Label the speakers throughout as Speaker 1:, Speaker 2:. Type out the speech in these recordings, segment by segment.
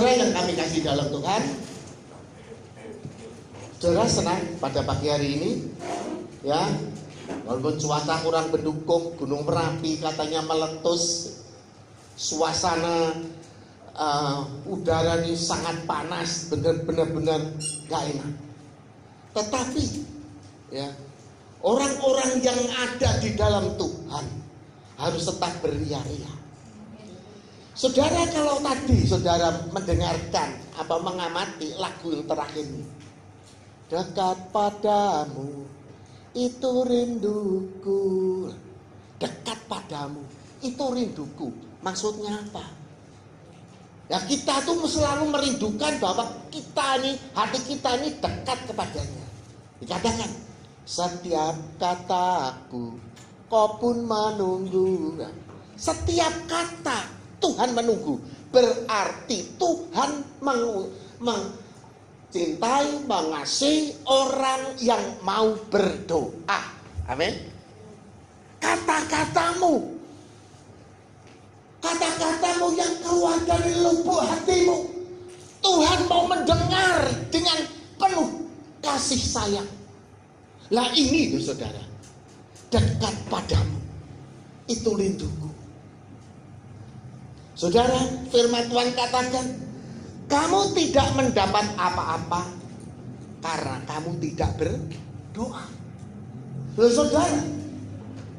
Speaker 1: Saudara yang kami kasih dalam Tuhan, saudara senang pada pagi hari ini, ya, walaupun cuaca kurang mendukung, Gunung Merapi katanya meletus, suasana udara ini sangat panas, benar-benar gak enak. Tetapi, ya, orang-orang yang ada di dalam Tuhan harus tetap beria-ria. Saudara, kalau tadi saudara mendengarkan apa mengamati lagu yang terakhir ini, dekat padamu itu rinduku, dekat padamu itu rinduku. Maksudnya apa? Ya, kita tuh selalu merindukan bahwa kita ini, hati kita ini dekat kepadanya. Dikatakan, setiap kataku kau pun menunggu. Setiap kata Tuhan menunggu. Berarti Tuhan mencintai, mengasihi orang yang mau berdoa. Amin. Kata-katamu yang keluar dari lubuk hatimu, Tuhan mau mendengar dengan penuh kasih sayang. Lah ini tuh saudara, dekat padamu itu rinduku. Saudara, firman Tuhan katakan, kamu tidak mendapat apa-apa karena kamu tidak berdoa. Loh saudara,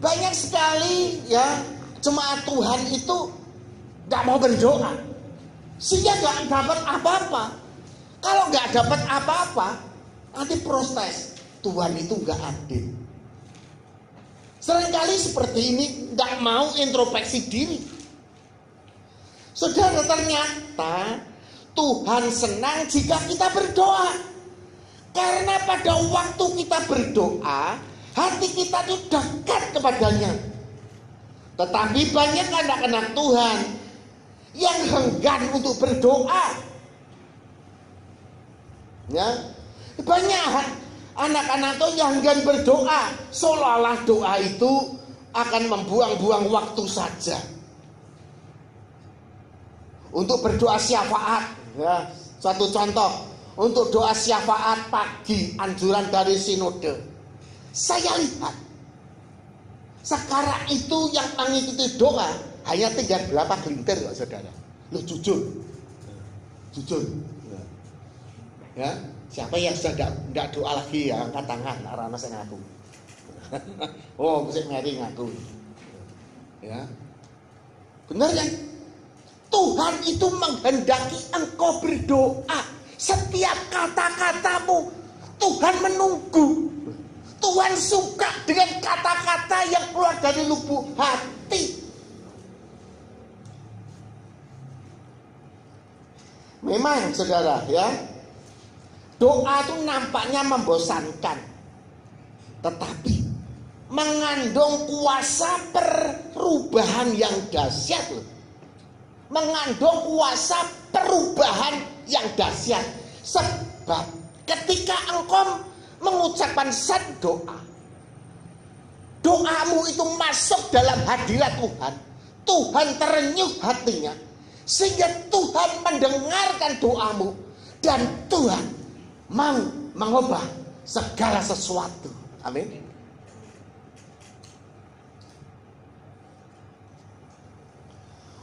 Speaker 1: banyak sekali ya jemaat Tuhan itu gak mau berdoa, sehingga gak dapat apa-apa. Kalau gak dapat apa-apa, nanti protes, Tuhan itu gak adil. Seringkali seperti ini, gak mau introspeksi diri. Saudara, ternyata Tuhan senang jika kita berdoa. Karena pada waktu kita berdoa, hati kita itu dekat kepadanya. Tetapi banyak anak-anak Tuhan yang enggan untuk berdoa. Ya, banyak anak-anak Tuhan yang enggan berdoa, seolah-olah doa itu akan membuang-buang waktu saja. Untuk berdoa syafaat, ya, satu contoh, untuk doa syafaat pagi, anjuran dari sinode. Saya lihat sekarang itu yang mengikuti doa hanya tinggal berapa gelintir kok saudara. Loh, jujur, ya, siapa yang sudah tidak doa lagi ya angkat tangan, arana saya ngaku. Oh, mesti Mary ngaku, ya, benar kan? Tuhan itu menghendaki engkau berdoa. Setiap kata-katamu Tuhan menunggu. Tuhan suka dengan kata-kata yang keluar dari lubuk hati. Memang saudara ya, doa itu nampaknya membosankan, tetapi mengandung kuasa perubahan yang dahsyat loh. Mengandung kuasa perubahan yang dahsyat. Sebab ketika engkau mengucapkan satu doa, doamu itu masuk dalam hadirat Tuhan. Tuhan terenyuh hatinya, sehingga Tuhan mendengarkan doamu, dan Tuhan mau mengubah segala sesuatu. Amin.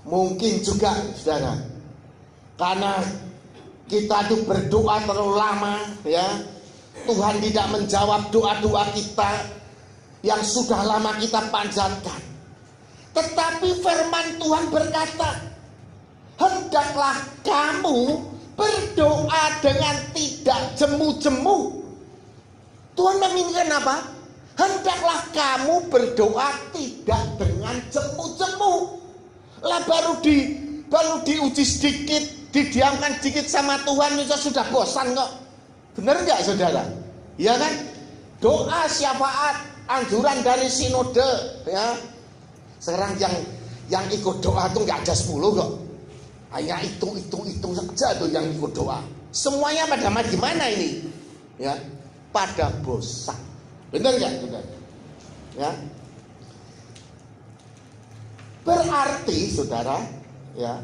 Speaker 1: Mungkin juga saudara, karena kita itu berdoa terlalu lama, ya, Tuhan tidak menjawab doa-doa kita yang sudah lama kita panjatkan. Tetapi firman Tuhan berkata, hendaklah kamu berdoa dengan tidak jemu-jemu. Tuhan menginginkan apa? Hendaklah kamu berdoa tidak dengan jemu-jemu. Lah baru diuji sedikit, didiamkan sedikit sama Tuhan itu sudah bosan kok. Benar nggak saudara? Ya kan? Doa syafaat, anjuran dari sinode, ya. Sekarang yang ikut doa tuh nggak ada 10 kok. Hanya itu saja tuh yang ikut doa. Semuanya pada gimana ini? Ya, pada bosan. Benar nggak saudara? Ya. Berarti saudara, ya,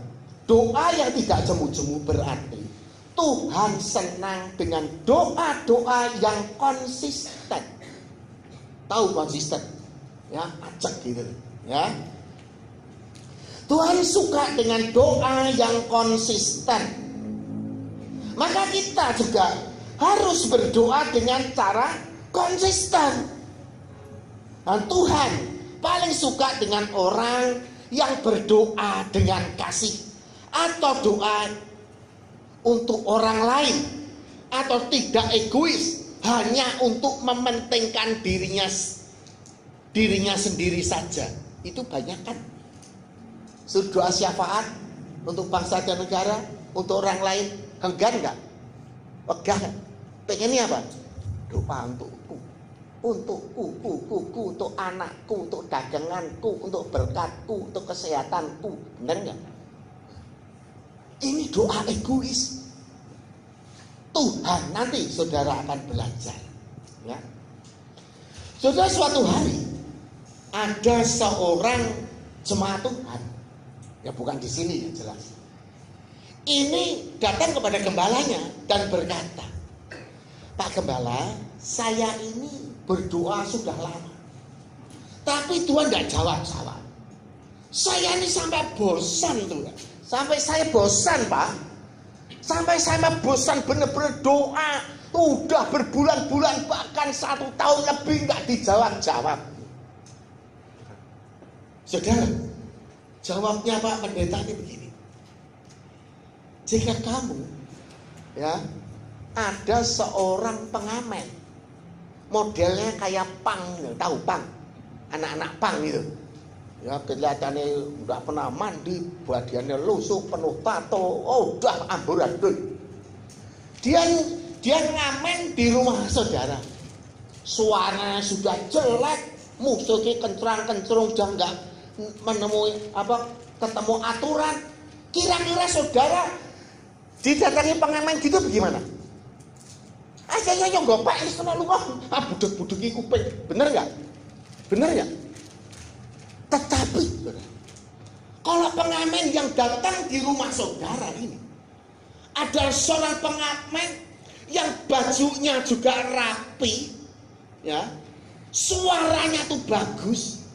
Speaker 1: Doa yang tidak jemu-jemu berarti Tuhan senang dengan doa-doa yang konsisten. Tahu konsisten? Ya, acak gitu. Ya. Tuhan suka dengan doa yang konsisten. Maka kita juga harus berdoa dengan cara konsisten. Dan Tuhan paling suka dengan orang yang berdoa dengan kasih, atau doa untuk orang lain, atau tidak egois, hanya untuk mementingkan dirinya sendiri saja. Itu banyak kan? Doa syafaat untuk bangsa dan negara, untuk orang lain, enggan enggak? Enggan. Pengennya apa? Doa untukku, untuk anakku, untuk daganganku, untuk berkatku, untuk kesehatanku. Benar enggak? Ini doa egois. Tuhan nanti saudara akan belajar. Ya. Saudara, suatu hari ada seorang jemaat Tuhan, ya bukan di sini ya jelas. Ini datang kepada gembalanya dan berkata, Pak Gembala, saya ini berdoa sudah lama, tapi Tuhan tidak jawab-jawab. Saya ini sampai bosan tuh. Sampai saya bosan, Pak. Sampai saya bosan benar-benar doa. Udah berbulan-bulan, bahkan 1 tahun lebih nggak dijawab-jawab. Saudara, jawabnya Pak Pendeta ini begini. Jika kamu ya ada seorang pengamen, modelnya kayak pang, tahu pang? Anak-anak pang gitu. Ya kelihatannya udah pernah mandi, badannya lusuh, penuh tato, udah amburadul. Dia ngamen di rumah saudara. Suaranya sudah jelek, musiknya kencrang-kencrung, udah nggak menemui ketemu aturan. Kira-kira saudara didatangi pengamen gitu bagaimana? Aja yang gopek ini kena lu budek-budeki kuping. Bener nggak? Bener nggak? Tetapi kalau pengamen yang datang di rumah saudara ini ada seorang pengamen yang bajunya juga rapi, ya, suaranya tuh bagus,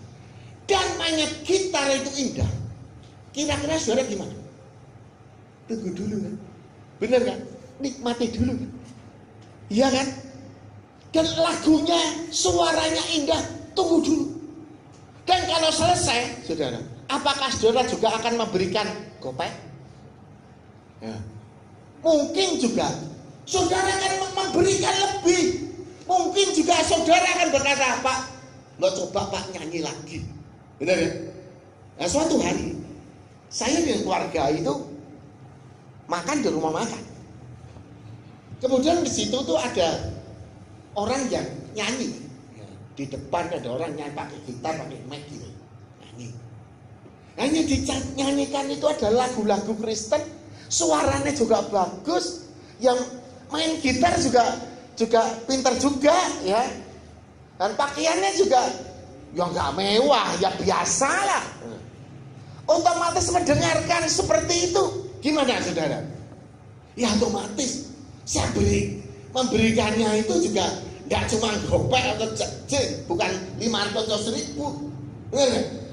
Speaker 1: dan mainnya gitar itu indah. Kira-kira saudara gimana? Tunggu dulu kan? Bener kan? Nikmati dulu kan? Iya kan? Dan lagunya, suaranya indah, tunggu dulu. Dan kalau selesai, saudara, apakah saudara juga akan memberikan gopek? Ya. Mungkin juga saudara akan memberikan lebih. Mungkin juga saudara akan berkata, Pak, lo coba Pak nyanyi lagi. Benar ya? Nah, suatu hari saya dengan keluarga itu makan di rumah makan. Kemudian di situ tuh ada orang yang nyanyi. Di depan ada orang nyanyi pakai gitar, pakai mic gitu. Nyanyi. Nah, yang dinyanyikan itu ada lagu-lagu Kristen, suaranya juga bagus, yang main gitar juga pintar juga, ya. Dan pakaiannya juga ya nggak mewah, ya biasa lah. Otomatis mendengarkan seperti itu, gimana saudara? Ya otomatis saya memberikannya itu juga nggak cuma gopek atau cek, bukan 500.000.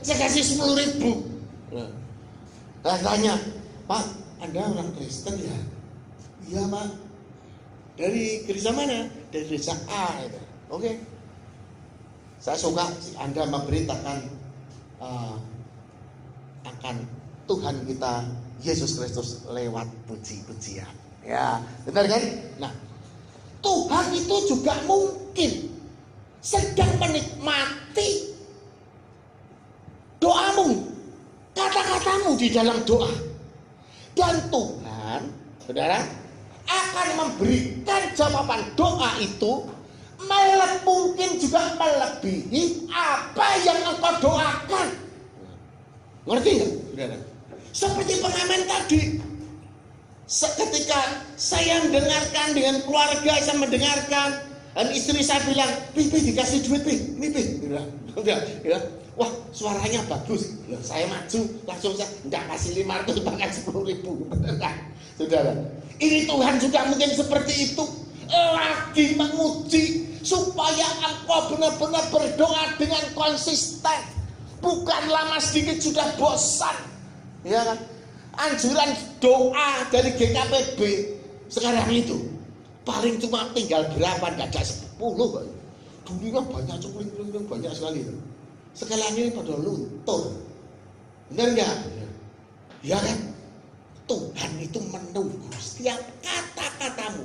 Speaker 1: Saya kasih 10.000. Saya tanya, Pak, Anda orang Kristen ya? Iya Pak. Dari gereja mana? Dari gereja A. Gitu. Oke. Saya suka Anda memberitakan akan Tuhan kita Yesus Kristus lewat puji-pujian. Ya, benar kan? Nah, Tuhan itu juga mungkin sedang menikmati doamu, kata-katamu di dalam doa. Dan Tuhan, saudara, akan memberikan jawaban doa itu mungkin juga melebihi apa yang engkau doakan. Ngerti nggak, saudara? Seperti pengamen tadi. Ketika saya mendengarkan dengan keluarga, saya mendengarkan, dan istri saya bilang, Pi, dikasih duit, Pi, ini Pi, ya. Wah, suaranya bagus. Loh, saya maju, langsung saya enggak kasih 500 bahkan 10.000. Benar kan? Saudara, ini Tuhan juga mungkin seperti itu. Lagi menguji supaya engkau benar-benar berdoa dengan konsisten. Bukan lama sedikit sudah bosan. Ya kan? Anjuran doa dari GKPB sekarang itu paling cuma tinggal berapa, enggak ada 10 Pak. Dunia banyak cukup banyak sekali. Sekarang ini pada luntur. Benar nggak? Ya kan? Tuhan itu menunggu setiap kata-katamu.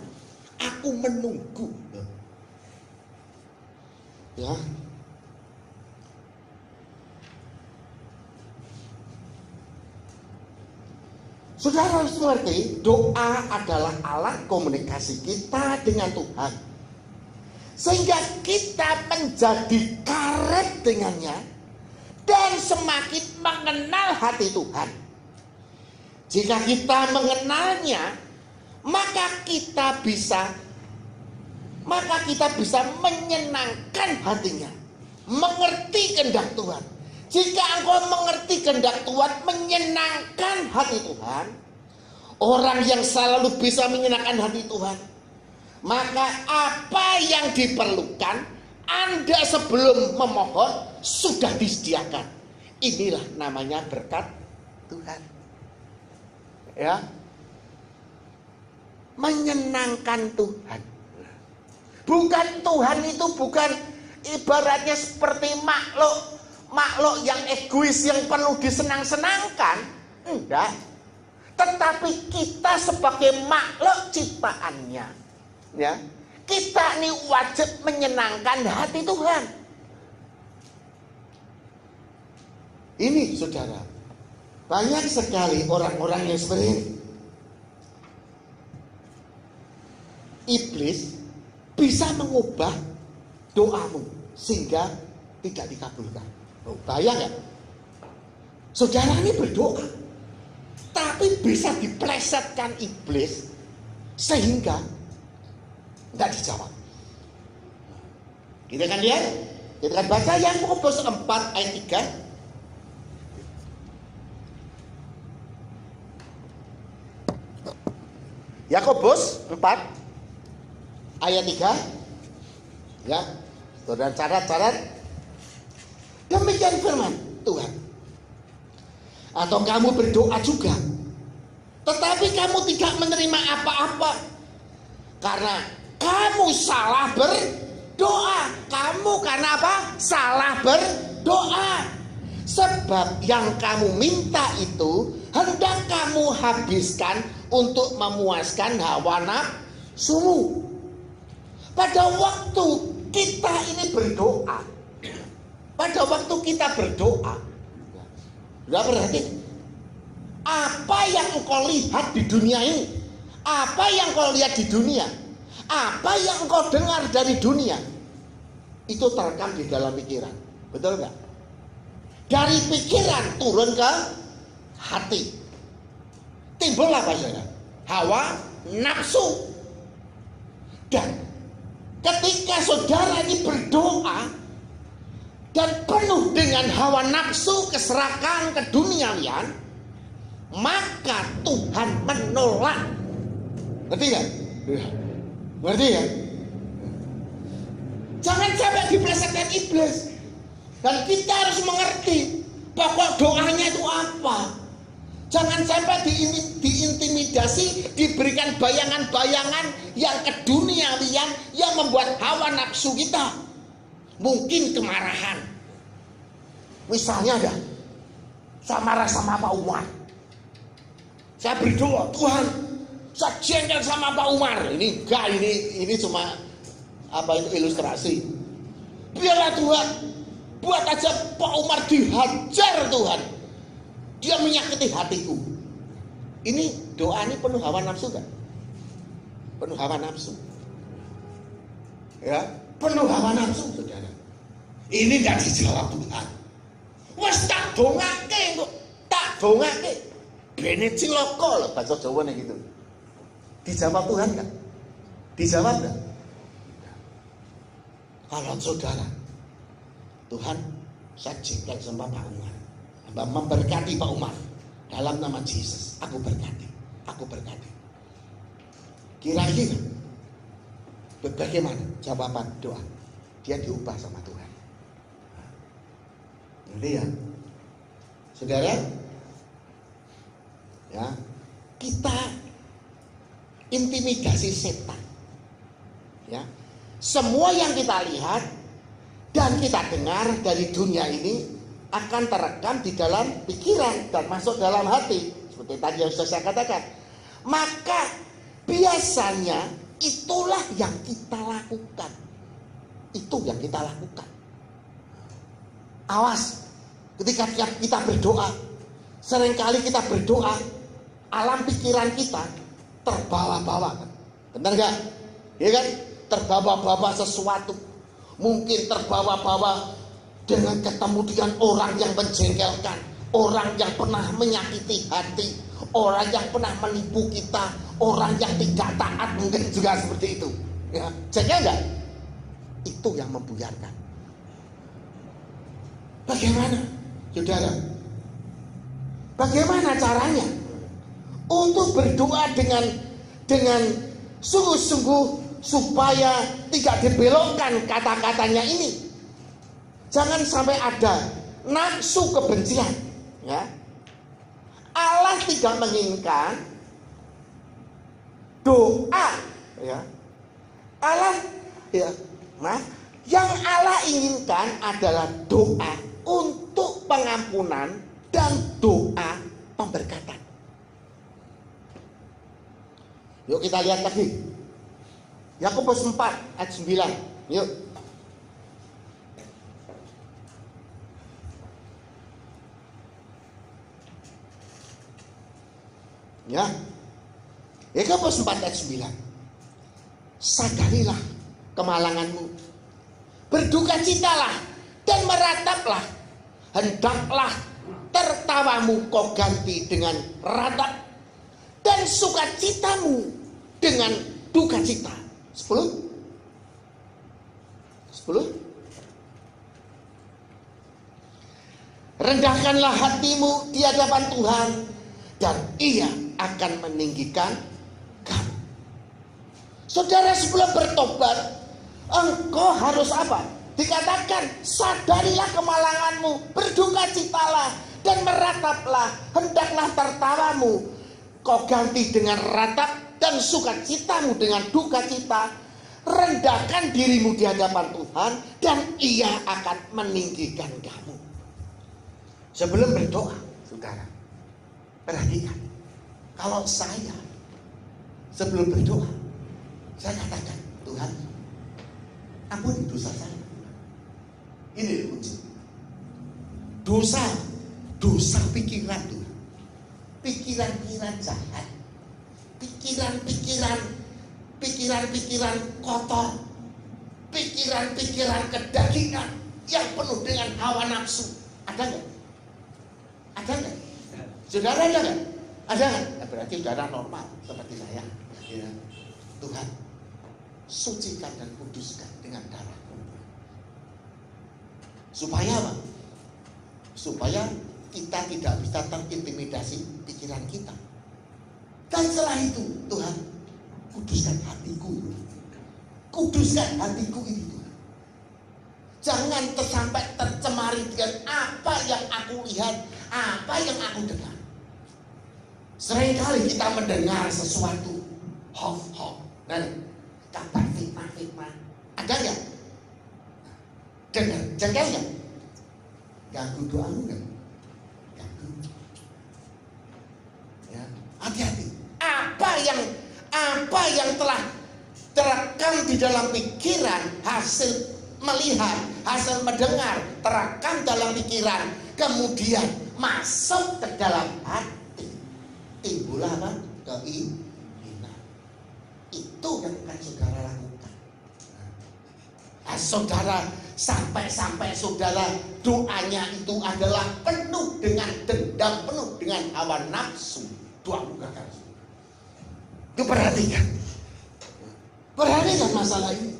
Speaker 1: Aku menunggu. Ya. Saudara harus mengerti, doa adalah alat komunikasi kita dengan Tuhan. Sehingga kita menjadi karet dengannya dan semakin mengenal hati Tuhan. Jika kita mengenalnya, maka kita bisa menyenangkan hatinya, mengerti kehendak Tuhan. Jika engkau mengerti kehendak Tuhan, menyenangkan hati Tuhan, orang yang selalu bisa menyenangkan hati Tuhan, maka apa yang diperlukan Anda sebelum memohon sudah disediakan. Inilah namanya berkat Tuhan. Ya. Menyenangkan Tuhan. Bukan Tuhan itu bukan ibaratnya seperti makhluk yang egois yang perlu disenang-senangkan. Enggak. Tetapi kita sebagai makhluk ciptaannya, ya, kita ini wajib menyenangkan hati Tuhan. Ini saudara, banyak sekali orang-orang yang seperti ini. Iblis bisa mengubah doamu sehingga tidak dikabulkan. Oh, bahaya nggak? Saudara ini berdoa, tapi bisa diplesetkan iblis sehingga tidak dijawab. Kita akan lihat, kita akan baca Yakobus 4 ayat 3. Yakobus 4 ayat 3. Ya, dan syarat-syarat. Demikian firman Tuhan. Atau kamu berdoa juga, tetapi kamu tidak menerima apa-apa karena kamu salah berdoa. Kamu karena apa? Salah berdoa. Sebab yang kamu minta itu hendak kamu habiskan untuk memuaskan hawa nafsumu. Pada waktu kita ini berdoa, sudah berarti apa yang engkau lihat di dunia ini, apa yang engkau lihat di dunia, apa yang engkau dengar dari dunia, itu terekam di dalam pikiran. Betul nggak? Dari pikiran turun ke hati. Timbul apa saudara? Hawa nafsu. Dan ketika saudara ini berdoa dan penuh dengan hawa nafsu, keserakan, keduniawian, maka Tuhan menolak. Ngerti nggak? Ngerti ya? Jangan sampai diplesetkan iblis. Dan kita harus mengerti pokok doanya itu apa. Jangan sampai diintimidasi, diberikan bayangan-bayangan yang keduniawian yang membuat hawa nafsu kita. Mungkin kemarahan. Misalnya ada, saya marah sama Pak Umar. Saya berdoa, Tuhan, saya jengkel sama Pak Umar. Ini enggak, ini cuma ilustrasi. Biarlah Tuhan, buat aja Pak Umar dihajar Tuhan. Dia menyakiti hatiku. Ini doa ini penuh hawa nafsu kan? Penuh hawa nafsu. Ya, penuh hawa nafsu, saudara. Ini enggak dijawab Tuhan. Wes tak dongake kok, tak dongake. Bene ciloko loh bahasa Jawa nih gitu. Dijawab Tuhan enggak? Dijawab enggak? Kalau saudara, Tuhan, Saya jengkel sama Pak Umar. Hamba memberkati Pak Umar dalam nama Yesus. Aku berkati. Aku berkati. Kira-kira bagaimana jawaban doa? Dia diubah sama Tuhan. Jadi ya, saudara, ya, kita intimidasi setan. Ya, semua yang kita lihat dan kita dengar dari dunia ini akan terekam di dalam pikiran dan masuk dalam hati. Seperti tadi yang sudah saya katakan. Maka biasanya itulah yang kita lakukan. Itu yang kita lakukan. Awas, ketika kita berdoa, seringkali kita berdoa, alam pikiran kita terbawa-bawa. Benar gak? Ya kan? Terbawa-bawa sesuatu. Mungkin terbawa-bawa dengan ketemu dengan orang yang menjengkelkan, orang yang pernah menyakiti hati, orang yang pernah menipu kita, orang yang tidak taat, mungkin juga seperti itu. Ya, jengkel enggak? Itu yang membuyarkan. Bagaimana, saudara? Bagaimana caranya untuk berdoa dengan sungguh-sungguh supaya tidak dibelokkan kata-katanya ini? Jangan sampai ada nafsu kebencian, ya. Allah tidak menginginkan doa, ya. Allah, ya, yang Allah inginkan adalah doa untuk pengampunan dan doa pemberkatan. Yuk kita lihat lagi. Yakobus 4 ayat 9. Yuk. Ya. Yakobus 4 ayat 9. Sadarilah kemalanganmu, berdukacitalah dan merataplah. Hendaklah tertawamu kau ganti dengan ratap, dan sukacitamu dengan dukacita. 10. Rendahkanlah hatimu di hadapan Tuhan, dan Ia akan meninggikan kamu. Saudara, sebelum bertobat, engkau harus apa? Dikatakan, sadarilah kemalanganmu, berdukacitalah dan merataplah. Hendaklah tertawamu kau ganti dengan ratap, dan sukacitamu dengan dukacita. Rendahkan dirimu di hadapan Tuhan, dan Ia akan meninggikan kamu. Sebelum berdoa, saudara, perhatikan. Kalau saya sebelum berdoa, saya katakan, Tuhan, ampuni dosa saya. Ini kunci. Dosa pikiran Tuhan. Pikiran-pikiran jahat. Pikiran-pikiran kotor. Pikiran-pikiran kedagingan yang penuh dengan hawa nafsu. Ada nggak? Ada nggak? Saudara ada nggak? Ada nggak? Nah, berarti saudara normal seperti saya. Ya. Tuhan, sucikan dan kuduskan dengan darah. Supaya apa? Supaya kita tidak bisa terintimidasi pikiran kita. Dan setelah itu, Tuhan, kuduskan hatiku. Kuduskan hatiku ini, Tuhan. Jangan sampai tercemari dengan apa yang aku lihat, apa yang aku dengar. Seringkali kita mendengar sesuatu hoax dan kabar fitnah. Ada nggak? Dengar, jengkel nggak? Ganggu doamu nggak? Ganggu. Ya, hati-hati. Apa yang telah terekam di dalam pikiran, hasil melihat, hasil mendengar, terekam dalam pikiran, kemudian masuk ke dalam hati, timbul apa? Keinginan. Itu yang akan saudara lakukan. Nah, saudara, sampai saudara doanya itu adalah penuh dengan dendam, penuh dengan hawa nafsu, doamu gagal. Itu perhatikan masalah ini.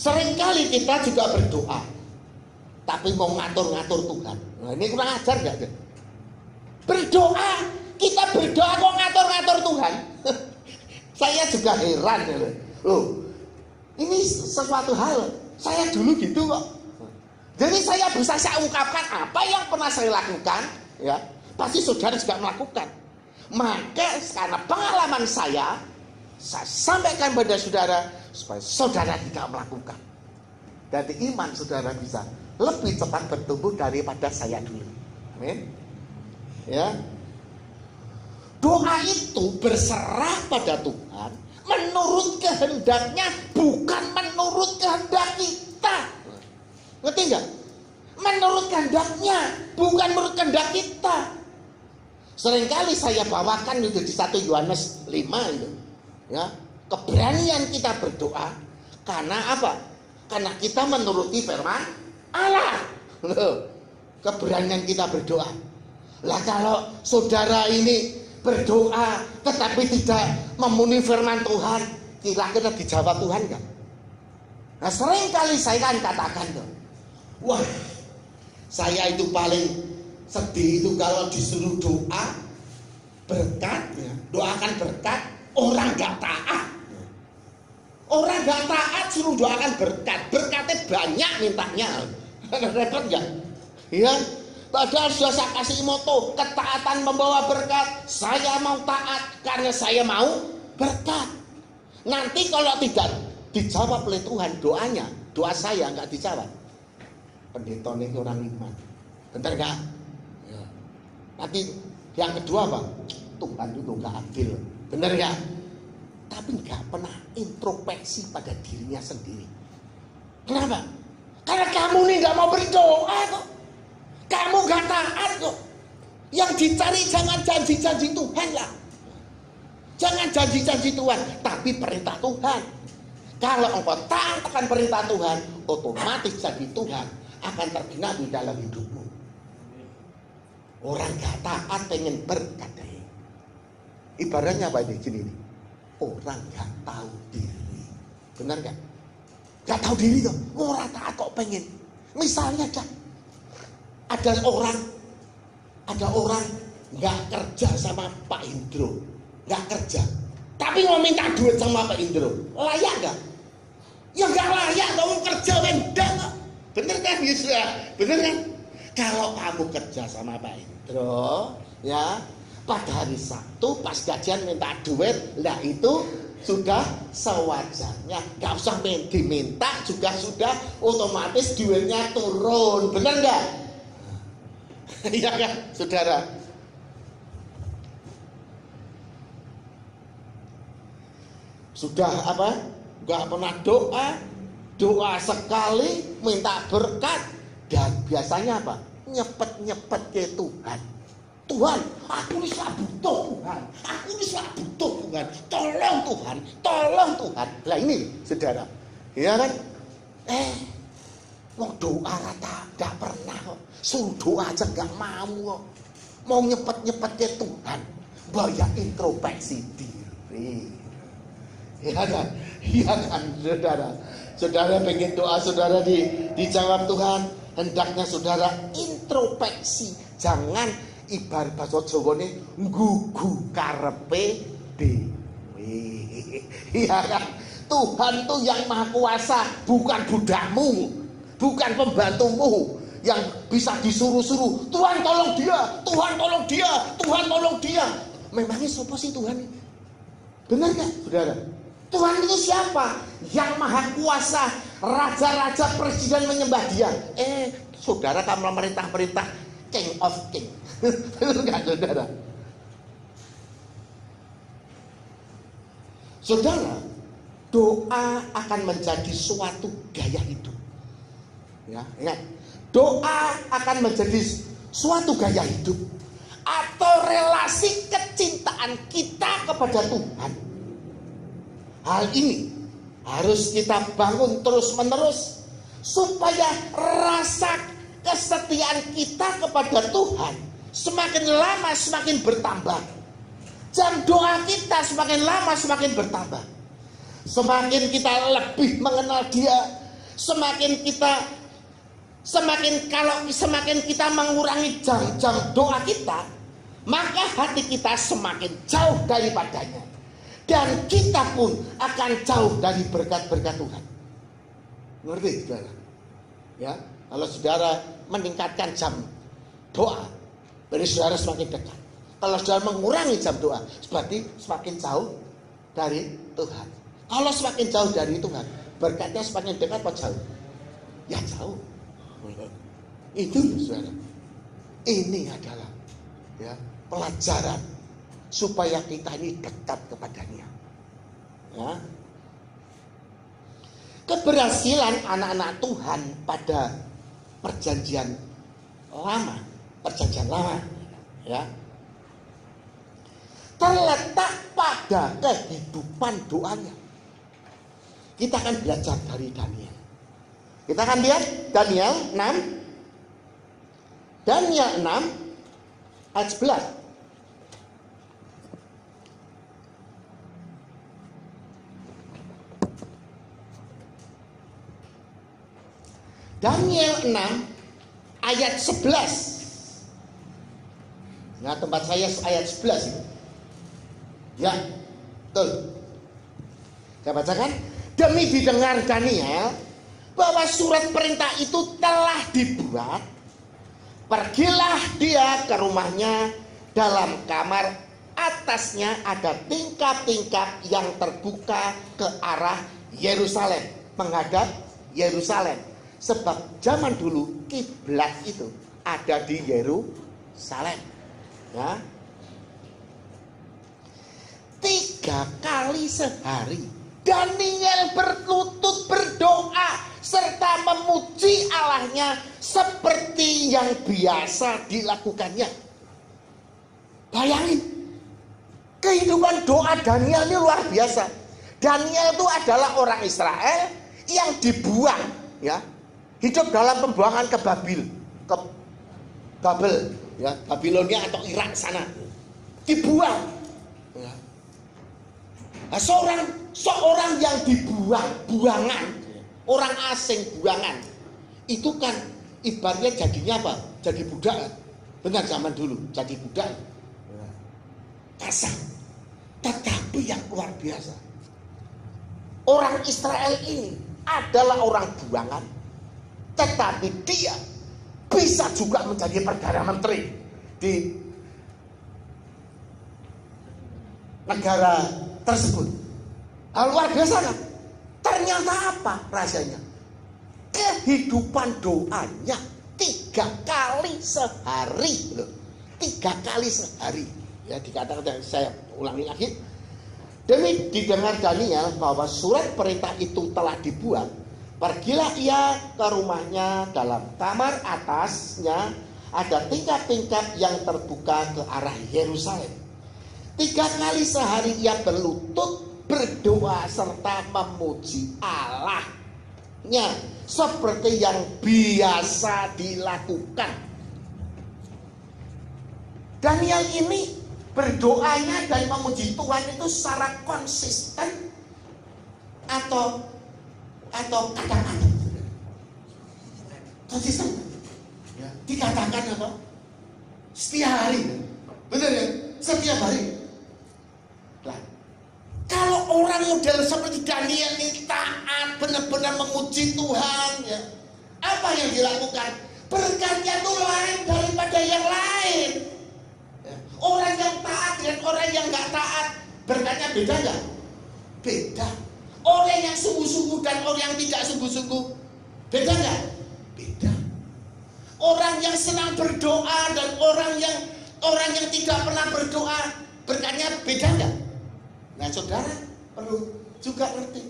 Speaker 1: Seringkali kita juga berdoa, tapi mau ngatur-ngatur Tuhan. Nah, ini kurang ajar gak? Berdoa, kita berdoa kok ngatur-ngatur Tuhan. Saya juga heran. Loh, ini sesuatu hal, saya dulu gitu kok. Jadi saya bisa saya ungkapkan apa yang pernah saya lakukan, ya, pasti saudara juga melakukan. Maka karena pengalaman saya sampaikan pada saudara supaya saudara tidak melakukan. Jadi iman saudara bisa lebih cepat bertumbuh daripada saya dulu. Amin. Ya. Doa itu berserah pada Tuhan menurut kehendaknya, bukan menurut kehendak kita. Ngerti enggak? Menurut kehendaknya, bukan menurut kehendak kita. Seringkali saya bawakan itu di 1 Yohanes 5 itu. Ya, keberanian kita berdoa karena apa? Karena kita menuruti firman Allah. Loh, keberanian kita berdoa. Lah kalau saudara ini berdoa tetapi tidak memenuhi firman Tuhan, kira-kira dijawab Tuhan kan? Nah, sering kali saya kan katakan tuh, wah, saya itu paling sedih itu kalau disuruh doa berkat, ya, doakan berkat, orang gak taat. Orang gak taat suruh doakan berkat, berkatnya banyak mintanya. Repot gak? Ya, padahal sudah saya kasih moto, ketaatan membawa berkat. Saya mau taat karena saya mau berkat. Nanti kalau tidak dijawab oleh Tuhan doanya, doa saya nggak dijawab, pendeta ini orang iman, bener nggak? Ya. Nanti yang kedua apa? Tuhan itu nggak adil, bener nggak? Tapi nggak pernah introspeksi pada dirinya sendiri. Kenapa? Karena kamu nih nggak mau berdoa kok. Kamu gak taat kok. Yang dicari jangan janji-janji Tuhan lah. Jangan janji-janji Tuhan, tapi perintah Tuhan. Kalau engkau taat akan perintah Tuhan, otomatis janji Tuhan akan tergenapi dalam hidupmu. Orang gak taat pengen berkat. Ibaratnya apa ini? Gini nih. Orang gak tahu diri. Benar gak? Gak tahu diri tuh. Orang taat kok pengen. Misalnya ada orang nggak kerja sama Pak Indro, nggak kerja, tapi mau minta duit sama Pak Indro, layak nggak? Ya nggak layak, kamu kerja rendah, bener kan? Bisa, bener kan? Kalau kamu kerja sama Pak Indro, ya pada hari Sabtu pas gajian minta duit, lah itu sudah sewajarnya, nggak usah diminta juga sudah otomatis duitnya turun, bener nggak? Iya kan, saudara? Sudah apa? Gak pernah doa sekali minta berkat, dan biasanya apa? Nyepet ke Tuhan. Tuhan, aku ini butuh Tuhan. Aku ini butuh Tuhan. Tolong Tuhan, tolong Tuhan. Lah ini, saudara, iya kan? Mau doa kata gak pernah kok. Suruh doa aja gak mau kok. Mau nyepet ke Tuhan, banyak introspeksi diri. Iya kan? Iya kan, saudara? Saudara pengen doa saudara dijawab Tuhan, hendaknya saudara introspeksi. Jangan ibarat bahasa Jawa ini nggugu karepe dhewe. Iya kan? Tuhan tuh yang maha kuasa, bukan budakmu, bukan pembantumu yang bisa disuruh-suruh. Tuhan tolong dia, Tuhan tolong dia, Tuhan tolong dia. Memangnya siapa sih Tuhan ini? Benar gak, saudara? Tuhan itu siapa? Yang maha kuasa, raja-raja, presiden menyembah dia. Saudara kamu merintah-perintah King of King. Benar gak, saudara? Saudara, doa akan menjadi suatu gaya hidup. Ya, ingat, doa akan menjadi suatu gaya hidup atau relasi kecintaan kita kepada Tuhan. Hal ini harus kita bangun terus-menerus supaya rasa kesetiaan kita kepada Tuhan semakin lama semakin bertambah. Jam doa kita semakin lama semakin bertambah. Semakin kita lebih mengenal Dia, Semakin kita mengurangi jam-jam doa kita, maka hati kita semakin jauh daripadanya, dan kita pun akan jauh dari berkat-berkat Tuhan. Ngerti, saudara? Ya, kalau saudara meningkatkan jam doa, berarti saudara semakin dekat. Kalau saudara mengurangi jam doa, berarti semakin jauh dari Tuhan. Kalau semakin jauh dari Tuhan, berkatnya semakin dekat atau jauh? Ya jauh. Itu saudara. Ini adalah ya pelajaran supaya kita ini dekat kepadanya. Ya. Keberhasilan anak-anak Tuhan pada perjanjian lama, ya, terletak pada kehidupan doanya. Kita akan belajar dari Daniel. Kita akan lihat Daniel 6 ayat 11. Daniel 6 ayat 11. Nah, tempat saya ayat 11 itu. Ya, betul. Saya bacakan. Demi didengar Daniel bahwa surat perintah itu telah dibuat, pergilah dia ke rumahnya. Dalam kamar atasnya ada tingkap-tingkap yang terbuka ke arah Yerusalem, menghadap Yerusalem. Sebab zaman dulu kiblat itu ada di Yerusalem. Ya. 3 kali sehari Daniel berlutut berdoa serta memuji Allahnya seperti yang biasa dilakukannya. Bayangin, kehidupan doa Daniel ini luar biasa. Daniel itu adalah orang Israel yang dibuang, ya, hidup dalam pembuangan ke Babel, ya, Babilonia atau Irak sana, dibuang. Ya. Nah, seorang yang buangan, orang asing buangan, itu kan ibaratnya jadinya apa? Jadi budak. Benar zaman dulu, jadi budak. Kasar, tetapi yang luar biasa. Orang Israel ini adalah orang buangan, tetapi dia bisa juga menjadi Perdana Menteri di negara tersebut. Luar biasa kan? Ternyata apa rasanya? Kehidupan doanya 3 kali sehari loh. 3 kali sehari. Ya, dikatakan, saya ulangi lagi. Demi didengar Daniel bahwa surat perintah itu telah dibuat, pergilah ia ke rumahnya. Dalam kamar atasnya ada tingkap-tingkap yang terbuka ke arah Yerusalem. 3 kali sehari ia berlutut berdoa serta memuji Allahnya seperti yang biasa dilakukan. Daniel ini berdoanya dan memuji Tuhan itu secara konsisten atau kadang-kadang konsisten, ya, dikatakan apa? Setiap hari, benar ya? Setiap hari. Nah, kalau orang model seperti Daniel ini taat, benar-benar memuji Tuhan, ya, apa yang dilakukan? Berkatnya itu lain daripada yang lain. Ya, orang yang taat dan orang yang nggak taat, berkatnya beda nggak? Beda. Orang yang sungguh-sungguh dan orang yang tidak sungguh-sungguh, beda nggak? Beda. Orang yang senang berdoa dan orang yang tidak pernah berdoa, berkatnya beda nggak? Nah, saudara perlu juga ngerti.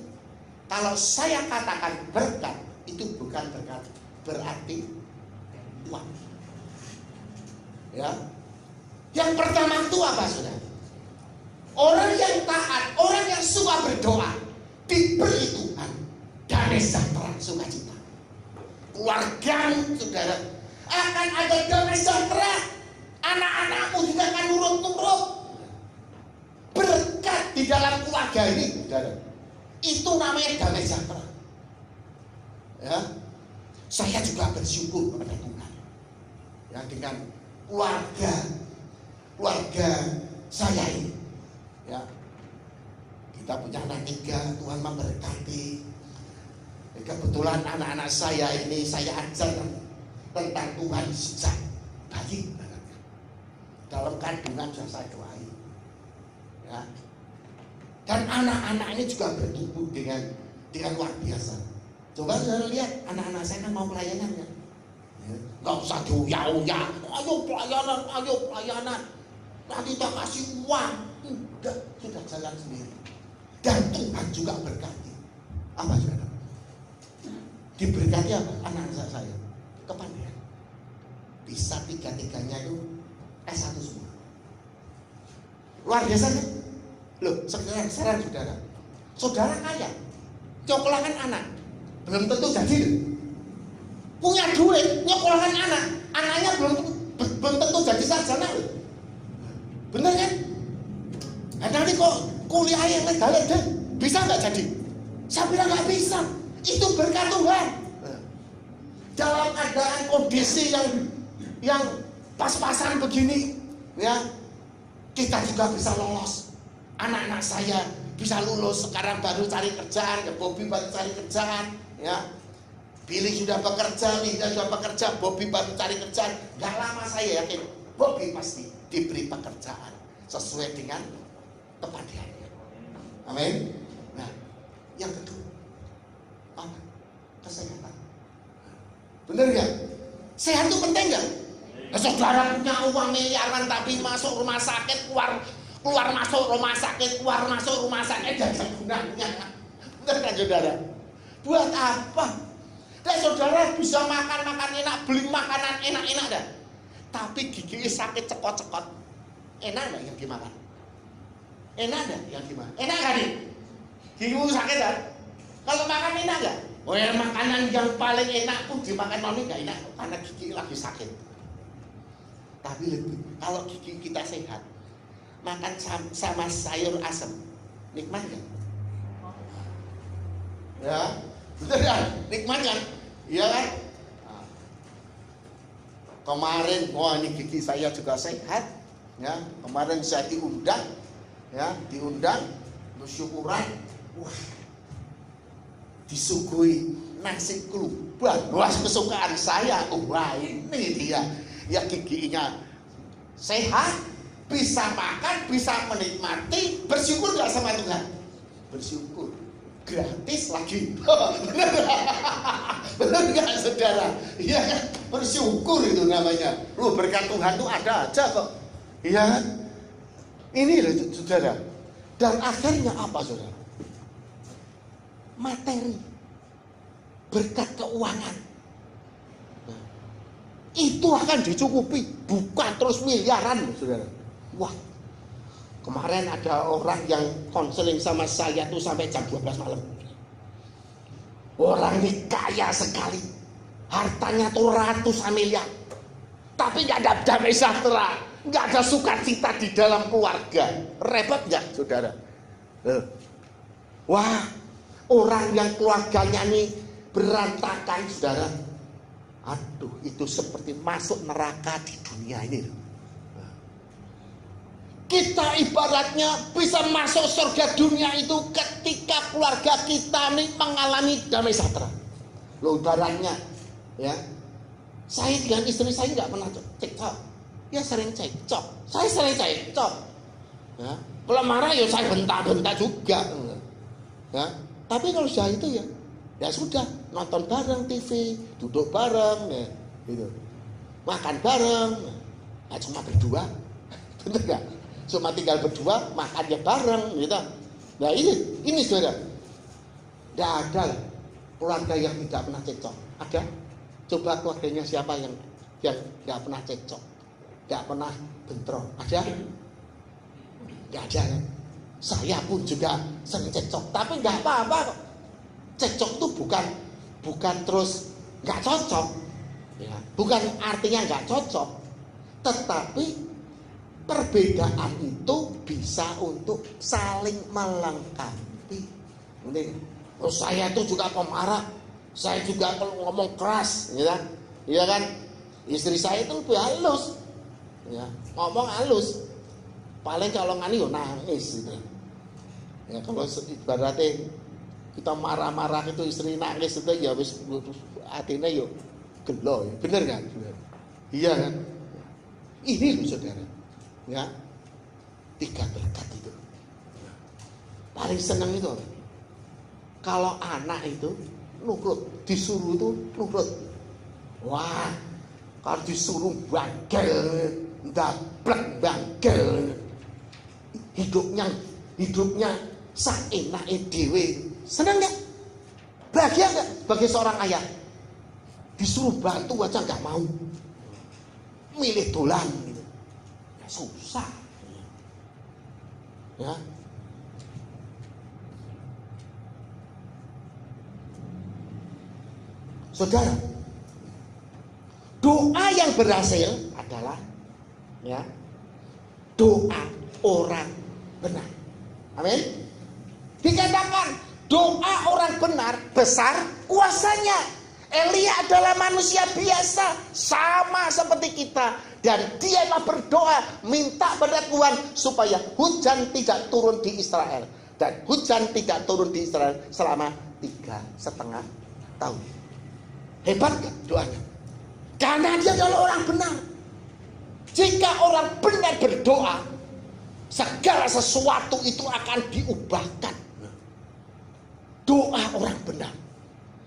Speaker 1: Kalau saya katakan berkat, itu bukan berkat berarti uang. Ya. Yang pertama itu apa, saudara? Orang yang taat, orang yang suka berdoa, diberi Tuhan damai sejahtera, sukacita. Keluargamu, saudara, akan ada damai sejahtera. Anak-anakmu juga akan nurut-nurut. Berkat di dalam keluarga ini, saudara, itu namanya damai sejahtera. Ya, saya juga bersyukur kepada Tuhan. Ya, dengan keluarga saya ini. Ya, kita punya anak 3, Tuhan memberkati. Kebetulan anak-anak saya ini saya ajar tentang Tuhan sejak bayi. Dalam kandungan sudah saya doain. Ya. Dan anak-anak ini juga bertumbuh dengan luar biasa. Coba saudara lihat anak-anak saya kan mau pelayanan ya. Gak usah diuya-uya, ayo pelayanan. Nanti kita kasih uang. Enggak, sudah jalan sendiri. Dan Tuhan juga berkati. Apa saudara? Diberkati apa? Anak-anak saya kepandaian. Bisa 3-3-nya itu S1 semua. Luar biasa kan? Loh, sekarang saudara. Saudara kaya, cokolakan anak, belum tentu jadi. Punya duit, nyokolahkan anak, anaknya belum tentu jadi sarjana. Bener kan? Nah, nanti kok kuliah yang legal bisa nggak jadi? Saya bilang nggak bisa. Itu berkat Tuhan. Dalam keadaan kondisi yang pas-pasan begini, ya kita juga bisa lolos. Anak-anak saya bisa lulus, sekarang baru cari kerjaan, ya Bobby baru cari kerjaan, ya. Billy sudah bekerja, Linda sudah bekerja, Bobby baru cari kerjaan. Gak lama saya yakin Bobby pasti diberi pekerjaan sesuai dengan kepandaiannya. Amin. Nah, yang kedua, apa? Kesehatan. Bener gak? Sehat itu penting gak? Nah, saudara punya uang miliaran tapi masuk rumah sakit, keluar masuk rumah sakit, keluar masuk rumah sakit, jangan gunanya. Bener kan saudara? Buat apa? Dan saudara bisa makan enak, beli makanan enak-enak dah. Tapi gigi sakit cekot-cekot. Enak gak yang dimakan? Enak gak yang dimakan? Enak gak nih? Gigimu sakit dah? Kalau makan enak gak? Oh ya, makanan yang paling enak pun dimakan noni gak enak karena gigi lagi sakit. Tapi lebih, kalau gigi kita sehat, makan sama sayur asem, nikmat gak? Ya, betul kan? Nikmat kan? Iya kan? Nah, kemarin, wah ini gigi saya juga sehat. Ya, kemarin saya diundang, bersyukuran, wah, disuguhi nasi keluban, wah kesukaan saya, wah ini dia, ya giginya sehat, bisa makan, bisa menikmati, bersyukur nggak sama Tuhan? Bersyukur. Gratis lagi. Benar nggak saudara? Iya kan? Bersyukur itu namanya. Lu berkat Tuhan tuh ada aja kok. Iya kan? Ini loh saudara. Dan akhirnya apa saudara? Materi. Berkat keuangan. Nah, itu akan dicukupi. Bukan terus miliaran saudara. Wah. Kemarin ada orang yang konseling sama saya tuh sampai jam 12 malam. Orang ini kaya sekali. Hartanya tuh ratusan miliar. Tapi gak ada damai sejahtera. Gak ada sukacita di dalam keluarga. Repot gak saudara? Wah, orang yang keluarganya ini berantakan saudara. Aduh, itu seperti masuk neraka di dunia ini. Kita ibaratnya bisa masuk surga dunia itu ketika keluarga kita ini mengalami damai sejahtera. Loh ibaratnya, ya, saya dengan istri saya nggak pernah cekcok, ya sering cekcok, saya sering cekcok. Ya, kalau marah ya saya bentak-bentak juga, ya. Tapi kalau sudah itu ya sudah nonton bareng TV, duduk bareng, ya, gitu, makan bareng, ya cuma berdua, betul nggak? Cuma tinggal berdua, makannya bareng gitu. Nah ini saudara, tidak ada lah keluarga yang tidak pernah cekcok. Ada? Coba keluarganya siapa yang tidak pernah cekcok, tidak pernah bentrok? Ada? Tidak ada kan? Saya pun juga sering cekcok, tapi nggak apa-apa kok. Cekcok itu bukan terus nggak cocok, ya. Bukan artinya nggak cocok, tetapi perbedaan itu bisa untuk saling melengkapi. Oh, saya itu juga pemarah. Saya juga kalau ngomong keras, ya kan? Istri saya itu lebih halus, ya, ngomong halus. Paling kalau ngani yo nangis gitu. Ya kalau ibaratnya kita marah-marah itu istri nangis itu ya wis atine yo gelo, bener kan? Iya kan? Ini loh saudara, ya 3 berkat itu. Paling seneng itu kalau anak itu nurut, disuruh itu nurut. Wah, kalau disuruh bangkel, ndablek bangkel, hidupnya saenake dhewe. Senang nggak? Bahagia nggak bagi seorang ayah? Disuruh bantu aja nggak mau, milih dolan gitu. Ya, susah. Ya. Saudara, doa yang berhasil adalah ya doa orang benar. Amin. Dikatakan doa orang benar besar kuasanya. Elia adalah manusia biasa sama seperti kita, dan dialah berdoa minta pada Tuhan supaya hujan tidak turun di Israel, dan hujan tidak turun di Israel selama 3,5 tahun. Hebat gak doanya? Karena dia adalah orang benar. Jika orang benar berdoa, segala sesuatu itu akan diubahkan. Doa orang benar,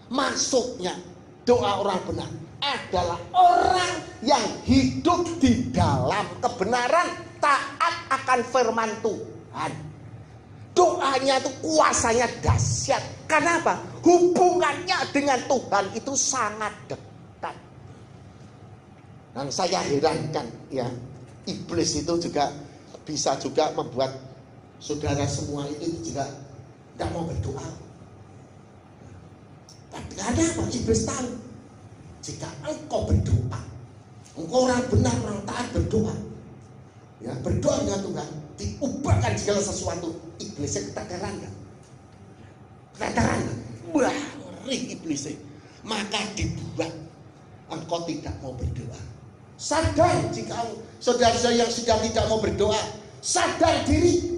Speaker 1: maksudnya doa orang benar adalah orang yang hidup di dalam kebenaran, taat akan firman Tuhan. Doanya itu kuasanya dahsyat. Kenapa? Hubungannya dengan Tuhan itu sangat dekat. Dan saya herankan ya, iblis itu juga bisa juga membuat saudara semua itu juga tidak mau berdoa. Tapi kenapa? Iblis tahu jika engkau berdoa, engkau orang benar, orang taat berdoa, ya berdoa dengan Tuhan, diubahkan segala sesuatu. Iblisnya keteteran kan? Keteteran, wah ngeri iblisnya. Maka dibuat engkau tidak mau berdoa. Sadar jika saudara-saudara yang sudah tidak mau berdoa, sadar diri.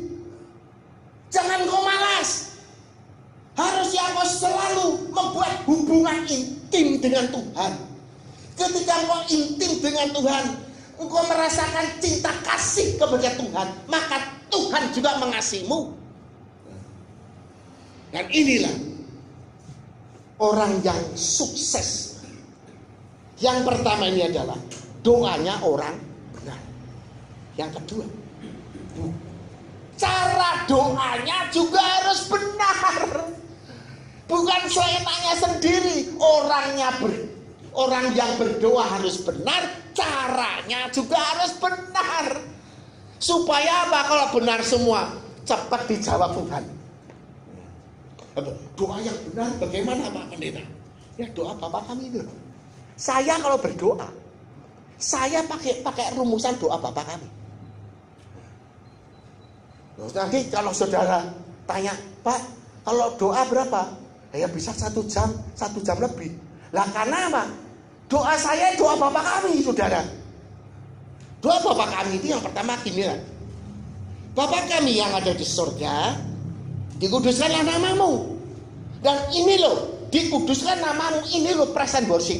Speaker 1: Jangan kau malas. Harusnya kau selalu membuat hubungan intim dengan Tuhan. Ketika kau intim dengan Tuhan, engkau merasakan cinta kasih kepada Tuhan, maka Tuhan juga mengasihimu. Dan inilah orang yang sukses. Yang pertama ini adalah doanya orang benar. Yang kedua, cara doanya juga harus benar. Bukan seenaknya sendiri. Orang yang berdoa harus benar, caranya juga harus benar. Supaya apa? Kalau benar semua, cepat dijawab Tuhan. Doa yang benar bagaimana Pak Pendeta? Ya doa Bapak kami itu. Saya kalau berdoa, saya pakai rumusan doa Bapak kami. Nanti kalau saudara tanya, Pak, kalau doa berapa? Ya bisa 1 jam lebih. Lah karena apa? Doa saya doa Bapak kami, saudara. Doa Bapak kami itu yang pertama gini lah. Bapak kami yang ada di surga, dikuduskanlah namamu. Dan ini loh, dikuduskan namamu, ini loh present worship.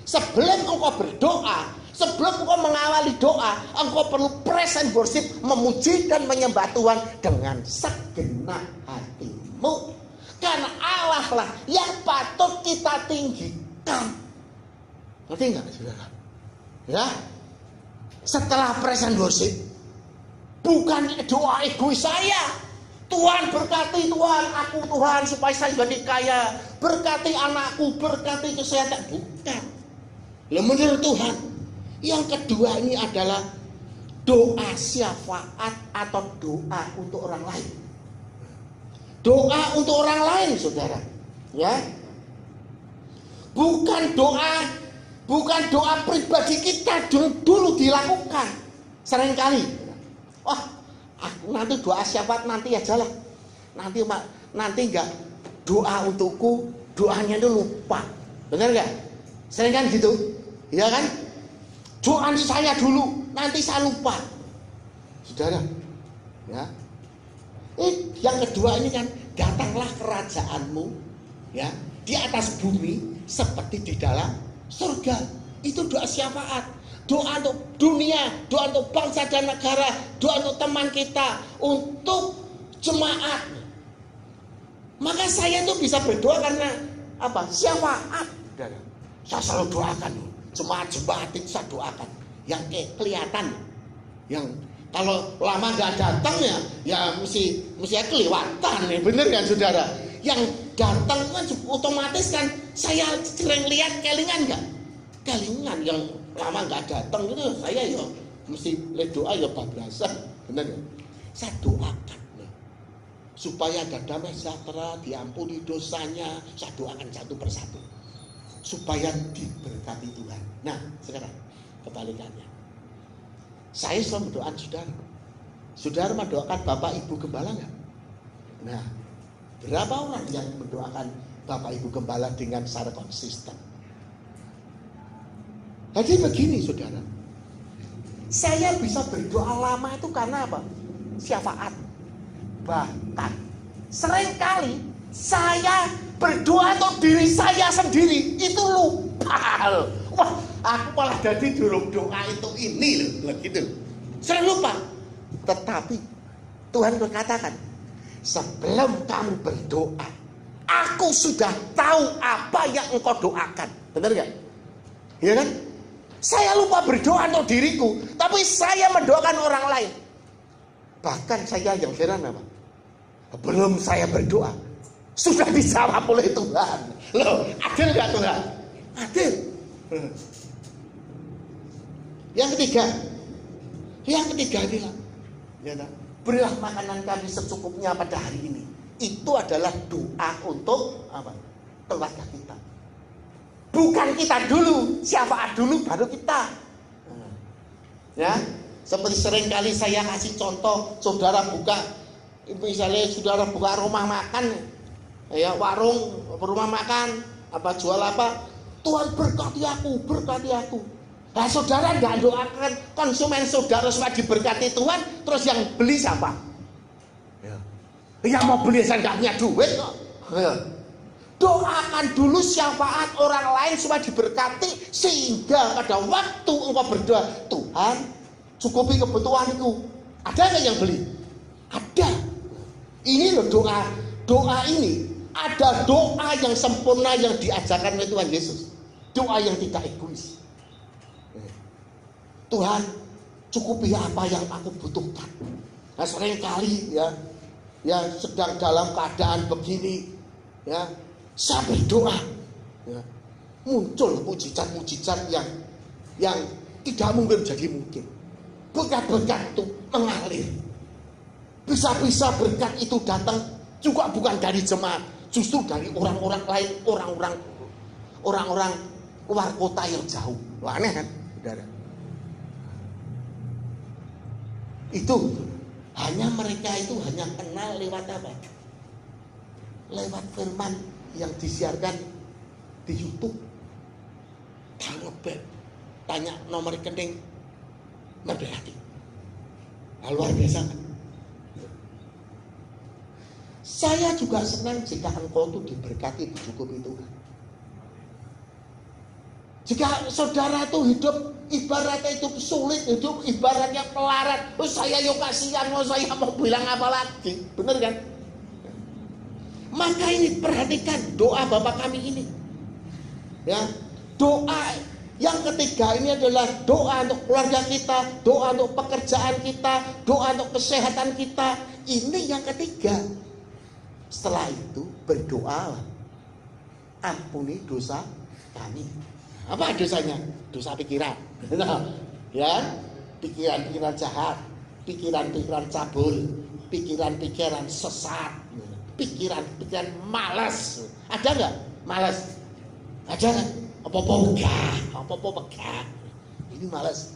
Speaker 1: Sebelum engkau berdoa, sebelum engkau mengawali doa, engkau perlu present worship, memuji dan menyembah Tuhan dengan segenap hatimu. Karena Allah lah yang patut kita tinggikan. Ngerti enggak saudara? Ya. Setelah present worship, bukan doa egois saya. Tuhan berkati, Tuhan aku Tuhan supaya saya jadi kaya, berkati anakku, berkati kesehatan. Bukan. Lah menurut Tuhan. Yang kedua ini adalah doa syafaat atau doa untuk orang lain. Doa untuk orang lain, saudara. Ya. Bukan doa pribadi kita dulu dilakukan. Seringkali. Wah, aku nanti doa syafaat nanti aja lah. Nanti enggak doa untukku, doanya itu lupa. Benar nggak? Sering kan gitu? Ya kan? Doa saya dulu, nanti saya lupa. Saudara, ya. Yang kedua ini kan, datanglah kerajaanmu, ya, di atas bumi seperti di dalam surga. Itu doa syafaat. Doa untuk dunia, doa untuk bangsa dan negara, doa untuk teman kita, untuk jemaat. Maka saya itu bisa berdoa karena apa? Syafaat. Saya selalu doakan. Jemaat-jemaat itu saya doakan. Yang kelihatan, yang kalau lama nggak datang ya mesti kelewatan, ya bener kan saudara? Yang datang kan otomatis kan saya sering lihat kelingan nggak? Kelingan yang lama nggak datang itu saya ya mesti doa ya bablasan, bener kan? Saya doakan supaya ada damai sejahtera, diampuni dosanya, saya doakan satu persatu supaya diberkati Tuhan. Nah sekarang kebalikannya. Saya selalu mendoakan saudara. Saudara mendoakan Bapak Ibu Gembala nggak? Nah, berapa orang yang mendoakan Bapak Ibu Gembala dengan secara konsisten? Jadi begini saudara, saya bisa berdoa lama itu karena apa? Syafaat. Bahkan seringkali saya berdoa untuk diri saya sendiri itu lupa. Wah, aku malah jadi durung doa itu ini loh, gitu. Sering lupa. Tetapi Tuhan berkatakan, sebelum kamu berdoa, aku sudah tahu apa yang engkau doakan. Benar gak? Iya kan? Saya lupa berdoa untuk diriku, tapi saya mendoakan orang lain. Bahkan saya yang heran apa? Belum saya berdoa, sudah dijawab oleh Tuhan. Loh, adil gak Tuhan? Adil. Yang ketiga bilang, ya, berilah makanan kami secukupnya pada hari ini. Itu adalah doa untuk apa? Keluarga kita. Bukan kita dulu, syafaat dulu baru kita. Ya, seperti seringkali saya kasih contoh, saudara buka, misalnya saudara buka rumah makan, ya warung, rumah makan, apa jual apa? Tuhan berkati aku, berkati aku. Nah saudara nggak doakan konsumen saudara supaya diberkati Tuhan, terus yang beli siapa? Ya. Yang mau beli saya nggak punya duit kok. Ya. Doakan dulu syafaat orang lain supaya diberkati, sehingga pada waktu engkau berdoa, Tuhan cukupi kebutuhanku. Ada nggak yang beli? Ada. Ini loh doa ini. Ada doa yang sempurna yang diajarkan oleh Tuhan Yesus. Doa yang tidak egois. Tuhan cukupi apa yang aku butuhkan. Nah seringkali ya sedang dalam keadaan begini, ya saya berdoa, ya, muncul mujizat-mujizat yang tidak mungkin jadi mungkin. Berkat-berkat itu mengalir. Bisa-bisa berkat itu datang juga bukan dari jemaat, justru dari orang-orang lain, orang-orang luar kota yang jauh. Wah, aneh kan, saudara? Itu hanya mereka itu hanya kenal lewat apa? Lewat firman yang disiarkan di YouTube. Tanya nomor rekening, berarti luar biasa kan? Saya juga senang jika engkau itu diberkati, dicukupi Tuhan. Jika saudara itu hidup ibaratnya itu sulit, hidup ibaratnya pelarat, saya yuk kasihan, saya mau bilang apa lagi, benar kan? Maka ini perhatikan doa Bapa kami ini, ya doa yang ketiga ini adalah doa untuk keluarga kita, doa untuk pekerjaan kita, doa untuk kesehatan kita. Ini yang ketiga. Setelah itu berdoa, ampuni dosa kami. Apa dosanya? Dosa pikiran. Ya, pikiran-pikiran jahat, pikiran-pikiran cabul, pikiran-pikiran sesat, pikiran-pikiran malas. Ada nggak malas? Ada nggak? Apa-apa megah, apa-apa megah. Ini malas.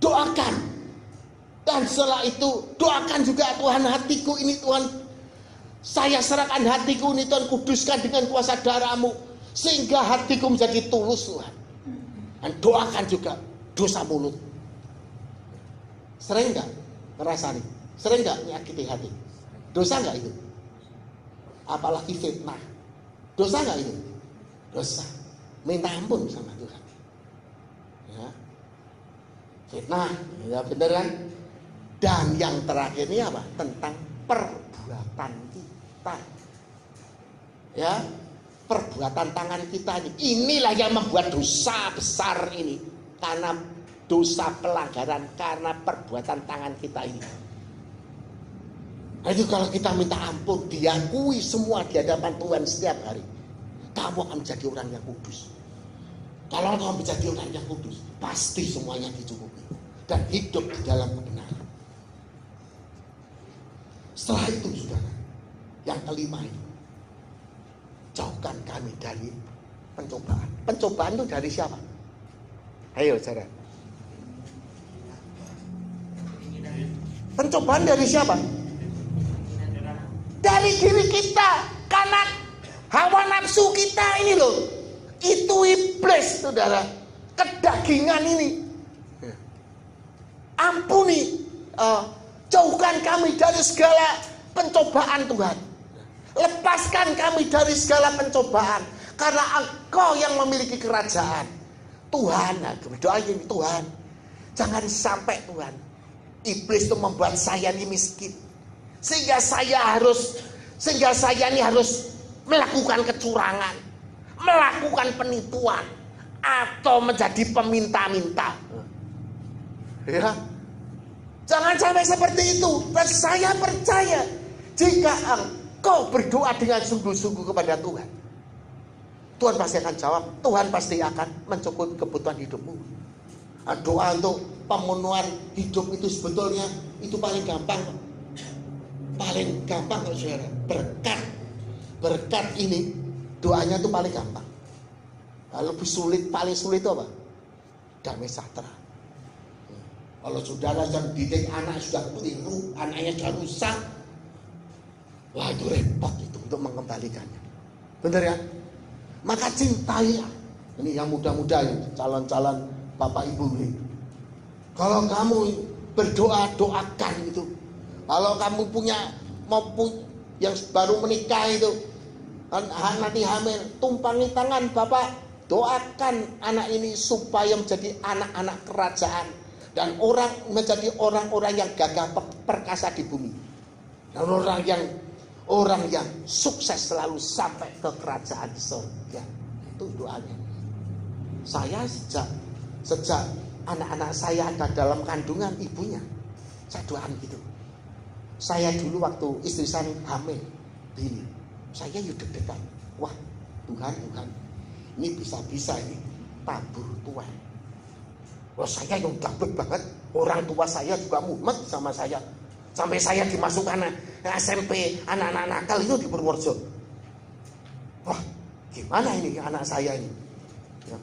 Speaker 1: Doakan. Dan setelah itu doakan juga, Tuhan hatiku ini Tuhan Saya serahkan hatiku ini Tuhan, kuduskan dengan kuasa darah-Mu, sehingga hatiku menjadi tulus Tuhan. Dan doakan juga dosa mulut. Sering enggak ngerasani? Sering enggak menyakiti hati? Dosa enggak itu? Apalagi fitnah. Dosa enggak itu? Dosa. Minta ampun sama Tuhan. Ya. Fitnah, ya benar kan? Dan yang terakhir ini apa? Tentang perbuatan kita. Ya, perbuatan tangan kita ini. Inilah yang membuat dosa besar ini. Karena dosa pelanggaran, karena perbuatan tangan kita ini. Jadi kalau kita minta ampun, diakui semua di hadapan Tuhan setiap hari, kamu akan menjadi orang yang kudus. Kalau kamu menjadi orang yang kudus, pasti semuanya dicukupi dan hidup di dalam kebenaran. Setelah itu, saudara, yang kelima itu, jauhkan kami dari pencobaan. Pencobaan itu dari siapa? Ayo, saudara. Pencobaan dari siapa? Dari diri kita. Karena hawa nafsu kita ini loh, itu iblis, saudara, kedagingan ini. Ampuni, jauhkan kami dari segala pencobaan Tuhan. Lepaskan kami dari segala pencobaan, karena Engkau yang memiliki kerajaan. Tuhan, nah, berdoa ini, Tuhan, jangan sampai Tuhan, iblis itu membuat saya ini miskin, sehingga saya ini harus melakukan kecurangan, melakukan penipuan, atau menjadi peminta-minta. Ya, jangan sampai seperti itu. Dan saya percaya, jika engkau berdoa dengan sungguh-sungguh kepada Tuhan, Tuhan pasti akan jawab. Tuhan pasti akan mencukupi kebutuhan hidupmu. Doa untuk pemenuhan hidup itu sebetulnya itu paling gampang. Paling gampang kalau saudara. Berkat ini doanya itu paling gampang. Lebih sulit, paling sulit itu apa? Damai sejahtera. Kalau saudara sedang didik anak sudah keliru, anaknya sudah rusak, wah itu repot itu untuk mengembalikannya. Benar ya? Maka cintai. Ini yang muda-muda, calon-calon bapak ibu ini. Kalau kamu berdoa, doakan itu. Kalau kamu yang baru menikah itu, nanti hamil, tumpangi tangan bapak, doakan anak ini supaya menjadi anak-anak kerajaan dan menjadi orang-orang yang gagah perkasa di bumi, dan orang yang sukses selalu sampai ke kerajaan surga. Itu doanya. Saya sejak anak-anak saya ada dalam kandungan ibunya, saya doakan gitu. Saya dulu waktu istri saya hamil, ini saya deg-degan. Wah, Tuhan, ini bisa-bisa ini tabur tuan. Wah, saya yang gabut banget. Orang tua saya juga mumet sama saya. Sampai saya dimasukkan SMP anak-anak nakal itu di Purworejo. Wah, gimana ini anak saya ini? Ya.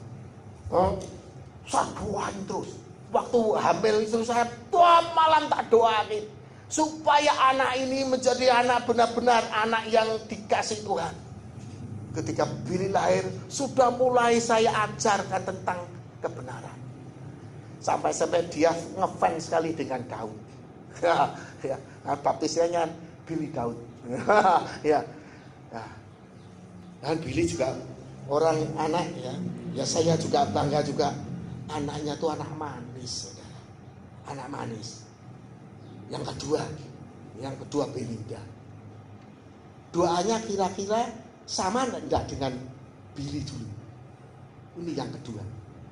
Speaker 1: Saya doain terus. Waktu hamil itu saya tiap malam tak doain, supaya anak ini menjadi anak benar-benar anak yang dikasih Tuhan. Ketika Billy lahir, sudah mulai saya ajarkan tentang kebenaran. Sampai dia ngefans sekali dengan Daud. Ya, baptisnya Billy Daud. Ya. Dan Billy juga orang anak ya. Ya saya juga bangga juga, anaknya tuh anak manis, saudara. Anak manis. Yang kedua Belinda. Doanya kira-kira sama enggak dengan Billy dulu? Ini yang kedua.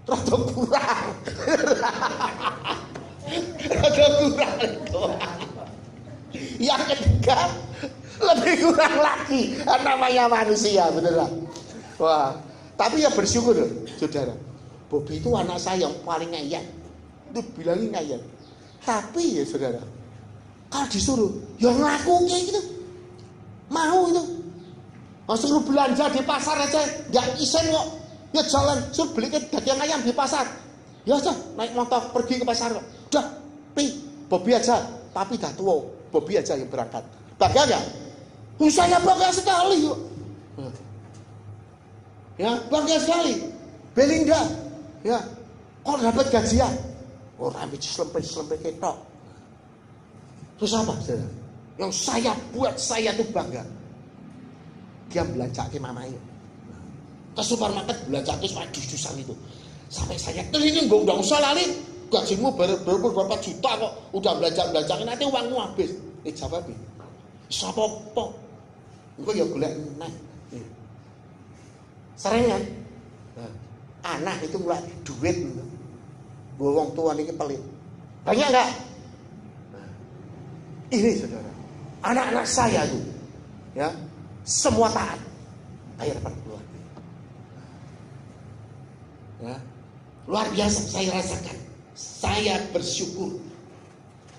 Speaker 1: Rada kurang. Yang ketiga lebih kurang lagi, namanya manusia, beneran. Wah, tapi ya bersyukur, saudara. Bobby itu anak saya yang paling ngeyel. Itu bilangin ngeyel. Tapi ya saudara, kalau disuruh, ya ngaku kayak gitu, mau itu. Suruh belanja di pasar aja, nggak isen kok. Ya jalan, suruh beli daging ayam di pasar. Ya aja, naik motor pergi ke pasar kok. Udah, Bobby aja, papi dah tua, Bobby aja yang berangkat. Bangga nggak? Saya bangga sekali kok. Ya, bangga sekali. Belinda, ya, kok dapat gajian? Orang itu selempet ketok. Terus apa, saudara? Yang saya buat saya tuh bangga. Dia belanja ke mamanya. Ke supermarket belanja ke dus-dusan itu. Sampai saya teringin, gak usah lali. Gajimu berapa juta kok. Udah belanja nanti uangmu habis. Jawab ini. Sopo-po. Engko ya golek neh. Sering kan? Anak itu mulai duit. Wong tua ini pelit. Banyak enggak? Ini saudara. Anak-anak saya itu. Ya. Semua taat. Bayar pada keluarga. Ya. Luar biasa saya rasakan. Saya bersyukur.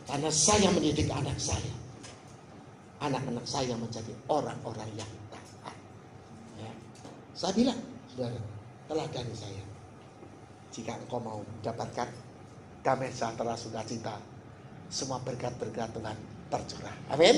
Speaker 1: Karena saya mendidik anak saya. Anak-anak saya menjadi orang-orang yang taat. Ya. Saya bilang, saudara, teladani saya. Jika engkau mau mendapatkan damai sejahtera sukacita, semua berkat-berkat Tuhan tercurah. Amin.